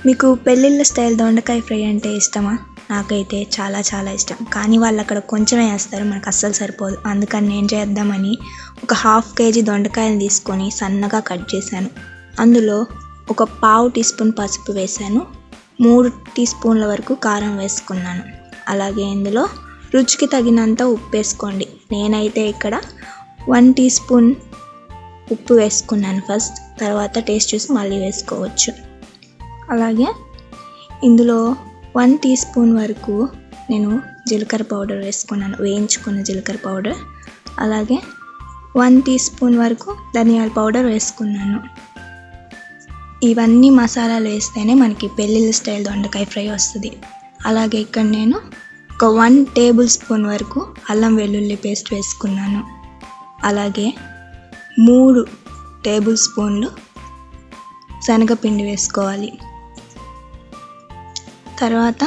మీకు పెళ్ళిళ్ళ స్టైల్ దొండకాయ ఫ్రై అంటే ఇష్టమా? నాకైతే చాలా చాలా ఇష్టం. కానీ వాళ్ళు అక్కడ కొంచెమే వేస్తారు, మనకు అస్సలు సరిపోదు. అందుకని నేను చేద్దామని ఒక 1/2 kg దొండకాయలు తీసుకొని సన్నగా కట్ చేశాను. అందులో ఒక పావు టీ స్పూన్ పసుపు వేశాను, 3 టీ స్పూన్ల వరకు కారం వేసుకున్నాను. అలాగే ఇందులో రుచికి తగినంత ఉప్పు వేసుకోండి. నేనైతే ఇక్కడ 1 టీ స్పూన్ ఉప్పు వేసుకున్నాను ఫస్ట్, తర్వాత టేస్ట్ చూసి మళ్ళీ వేసుకోవచ్చు. అలాగే ఇందులో 1 టీ స్పూన్ వరకు నేను జీలకర్ర పౌడర్ వేసుకున్నాను, వేయించుకున్న జీలకర్ర పౌడర్. అలాగే 1 టీ స్పూన్ వరకు ధనియాల పౌడర్ వేసుకున్నాను. ఇవన్నీ మసాలాలు వేస్తేనే మనకి పెళ్ళిళ్ళ స్టైల్ దొండకాయ ఫ్రై వస్తుంది. అలాగే ఇక్కడ నేను ఒక 1 టేబుల్ స్పూన్ వరకు అల్లం వెల్లుల్లి పేస్ట్ వేసుకున్నాను. అలాగే 3 టేబుల్ స్పూన్లు శనగపిండి వేసుకోవాలి. తర్వాత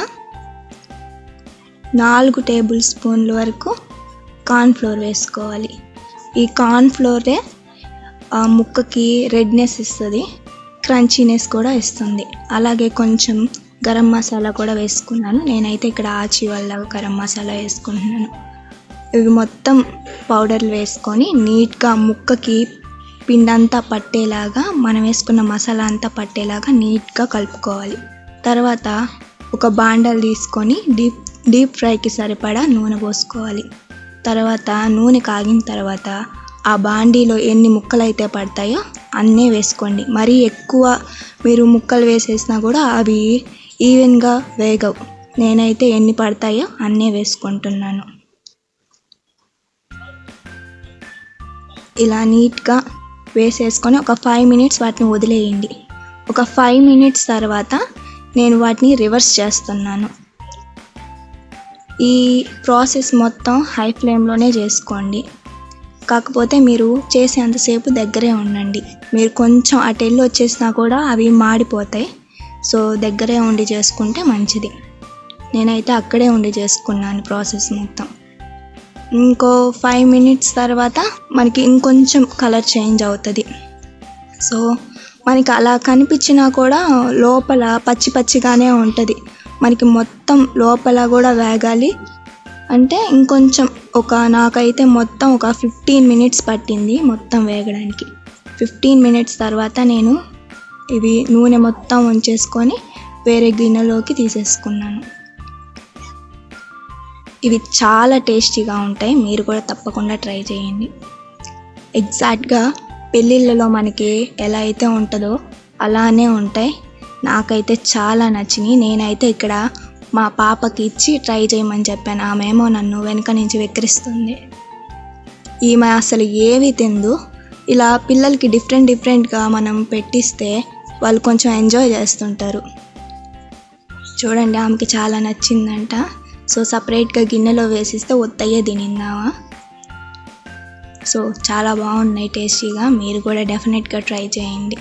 4 టేబుల్ స్పూన్ల వరకు కార్న్ఫ్లోర్ వేసుకోవాలి. ఈ కార్న్ఫ్లోరే ఆ ముక్కకి రెడ్నెస్ ఇస్తుంది, క్రంచీనెస్ కూడా ఇస్తుంది. అలాగే కొంచెం గరం మసాలా కూడా వేసుకున్నాను. నేనైతే ఇక్కడ ఆచి వల్ల గరం మసాలా వేసుకుంటున్నాను. ఇవి మొత్తం పౌడర్లు వేసుకొని నీట్గా ముక్కకి పిండి అంతా పట్టేలాగా, మనం వేసుకున్న మసాలా అంతా పట్టేలాగా నీట్గా కలుపుకోవాలి. తర్వాత ఒక బాండల్ తీసుకొని డీప్ ఫ్రైకి సరిపడా నూనె పోసుకోవాలి. తర్వాత నూనె కాగిన తర్వాత ఆ బాండీలో ఎన్ని ముక్కలు అయితే పడతాయో అన్నీ వేసుకోండి. మరీ ఎక్కువ మీరు ముక్కలు వేసేసినా కూడా అవి ఈవెన్గా వేగవు. నేనైతే ఎన్ని పడతాయో అన్నీ వేసుకుంటున్నాను. ఇలా నీట్గా వేసేసుకొని ఒక 5 మినిట్స్ వాటిని వదిలేయండి. ఒక 5 మినిట్స్ తర్వాత నేను వాటిని రివర్స్ చేస్తున్నాను. ఈ ప్రాసెస్ మొత్తం హై ఫ్లేమ్లోనే చేసుకోండి. కాకపోతే మీరు చేసేంతసేపు దగ్గరే ఉండండి. మీరు కొంచెం అటు వెళ్ళి వచ్చేసినా కూడా అవి మాడిపోతాయి. సో దగ్గరే ఉండి చేసుకుంటే మంచిది. నేనైతే అక్కడే ఉండి చేసుకున్నాను ప్రాసెస్ మొత్తం. ఇంకో 5 మినిట్స్ తర్వాత మనకి ఇంకొంచెం కలర్ చేంజ్ అవుతుంది. సో మనకి అలా కనిపించినా కూడా లోపల పచ్చి పచ్చిగానే ఉంటుంది. మనకి మొత్తం లోపల కూడా వేగాలి అంటే ఇంకొంచెం నాకైతే మొత్తం ఒక 15 మినిట్స్ పట్టింది మొత్తం వేగడానికి. 15 మినిట్స్ తర్వాత నేను ఇవి నూనె మొత్తం ఉంచేసుకొని వేరే గిన్నెలోకి తీసేసుకున్నాను. ఇవి చాలా టేస్టీగా ఉంటాయి, మీరు కూడా తప్పకుండా ట్రై చేయండి. ఎగ్జాక్ట్గా పెళ్ళిళ్ళలో మనకి ఎలా అయితే ఉంటుందో అలానే ఉంటాయి. నాకైతే చాలా నచ్చినాయి. నేనైతే ఇక్కడ మా పాపకి ఇచ్చి ట్రై చేయమని చెప్పాను. ఆమెమో నన్ను వెనక నుంచి వెక్కిరిస్తుంది. ఈమె అసలు ఏవి తిందు. ఇలా పిల్లలకి డిఫరెంట్గా మనం పెట్టిస్తే వాళ్ళు కొంచెం ఎంజాయ్ చేస్తుంటారు. చూడండి, ఆమెకి చాలా నచ్చిందంట. సో సపరేట్గా గిన్నెలో వేసిస్తే ఒత్తయ్యే తినిందామా. సో చాలా బాగున్నాయి టేస్టీగా. మీరు కూడా డెఫినెట్గా ట్రై చేయండి.